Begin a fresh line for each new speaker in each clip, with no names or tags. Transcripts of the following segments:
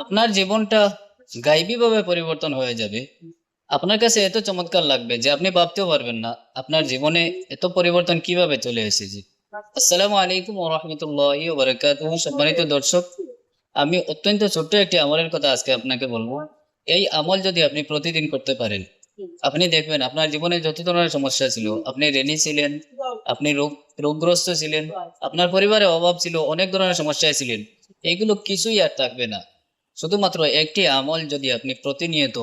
আপনার জীবনটা গাইবীভাবে পরিবর্তন হয়ে যাবে। আপনার কাছে এত চমৎকার লাগবে যে আপনি ভাবতেও পারবেন না আপনার জীবনে এত পরিবর্তন কিভাবে চলে এসেছে। আসসালামু আলাইকুম ওয়া রাহমাতুল্লাহি ওয়া বারাকাতুহু। সম্মানিত দর্শক, আমি অত্যন্ত ছোট্ট একটি আমলের কথা আজকে আপনাকে বলবো। এই আমল যদি আপনি প্রতিদিন করতে পারেন, আপনি দেখবেন আপনার জীবনে যত ধরনের সমস্যা ছিল, আপনি ঋণী ছিলেন, আপনি রোগগ্রস্ত ছিলেন, আপনার পরিবারে অভাব ছিল, অনেক ধরনের সমস্যায় ছিলেন, এগুলো কিছুই আর থাকবে না। শুধুমাত্র একটি আমল যদি আপনি প্রতিনিয়ত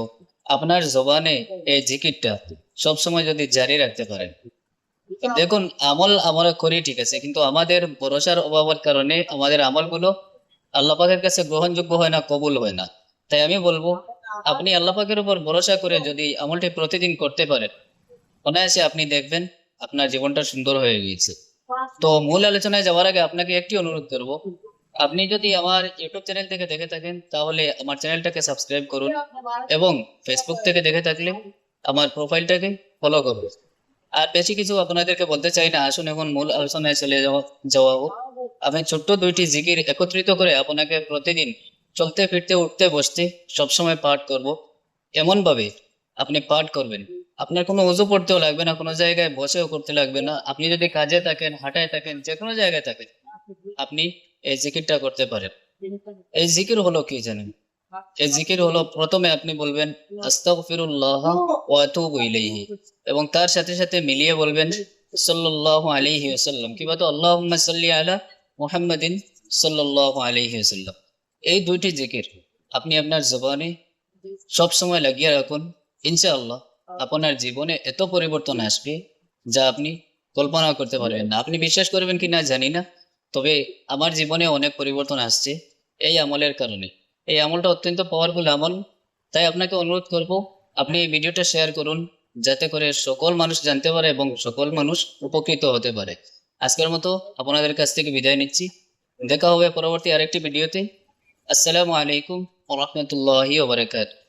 আপনার জবানে এই জিকিরটা সবসময় যদি জারি রাখতে পারেন। দেখুন, আমল আমরা করি ঠিক আছে, কিন্তু আমাদের ভরসার অভাবের কারণে আমাদের আমলগুলো আল্লাহ পাকের কাছে গ্রহণযোগ্য হয় না, কবুল হয় না। তাই আমি বলবো, আপনি আল্লাহ পাকের উপর ভরসা করে যদি আমলটি প্রতিদিন করতে পারেন, অনায়াসে আপনি দেখবেন আপনার জীবনটা সুন্দর হয়ে গিয়েছে। তো মূল আলোচনায় যাওয়ার আগে আপনাকে একটি অনুরোধ করব, আপনি যদি আমার ইউটিউব চ্যানেল থেকে দেখে থাকেন তাহলে আমার চ্যানেলটাকে সাবস্ক্রাইব করুন, এবং ফেসবুক থেকে দেখে থাকলে আমার প্রোফাইলটাকে ফলো করুন। আর বেশি কিছু আপনাদেরকে বলতে চাই না, আসুন এখন মূল আলোচনায় চলে যাওয়া হোক। আমি ছোট্ট দুইটি জিকির একত্রিত করে আপনাকে প্রতিদিন চলতে ফিরতে উঠতে বসতে সবসময় পাঠ করব। এমন ভাবে আপনি পাঠ করবেন, আপনার কোনো অজু পড়তেও লাগবে না, কোনো জায়গায় বসেও করতে লাগবে না। আপনি যদি কাজে থাকেন, হাঁটায় থাকেন, যে কোনো জায়গায় থাকেন, আপনি এই জিকিরটা করতে পারেন। এই জিকির হলো কি জানেন? এই জিকির হলো, প্রথমে আপনি বলবেন আস্তাগফিরুল্লাহ ওয়া আতুবু ইলাইহি, এবং তার সাথে সাথে মিলিয়ে বলবেন সাল্লাল্লাহু আলাইহি ওয়াসাল্লাম, কিংবা তো আল্লাহুম্মা সাল্লি আলা মুহাম্মাদিন সাল্লাল্লাহু আলাইহি ওয়াসাল্লাম। এই দুইটি জিকির আপনি আপনার জবানে সব সময় লাগিয়ে রাখুন। ইনশাআল্লাহ আপনার জীবনে এত পরিবর্তন আসবে যা আপনি কল্পনা করতে পারবেন না। আপনি বিশ্বাস করবেন কি না জানি না, তবে আমার জীবনে অনেক পরিবর্তন আসছে এই আমলের কারণে। এই আমলটা অত্যন্ত পাওয়ারফুল আমল। তাই আপনাকে অনুরোধ করব, আপনি এই ভিডিওটা শেয়ার করুন, যাতে করে সকল মানুষ জানতে পারে এবং সকল মানুষ উপকৃত হতে পারে। আজকের মতো আপনাদের কাছ থেকে বিদায় নিচ্ছি। দেখা হবে পরবর্তী আরেকটি ভিডিওতে। আসসালামু আলাইকুম ওয়া রাহমাতুল্লাহি ওয়া বারাকাতুহু।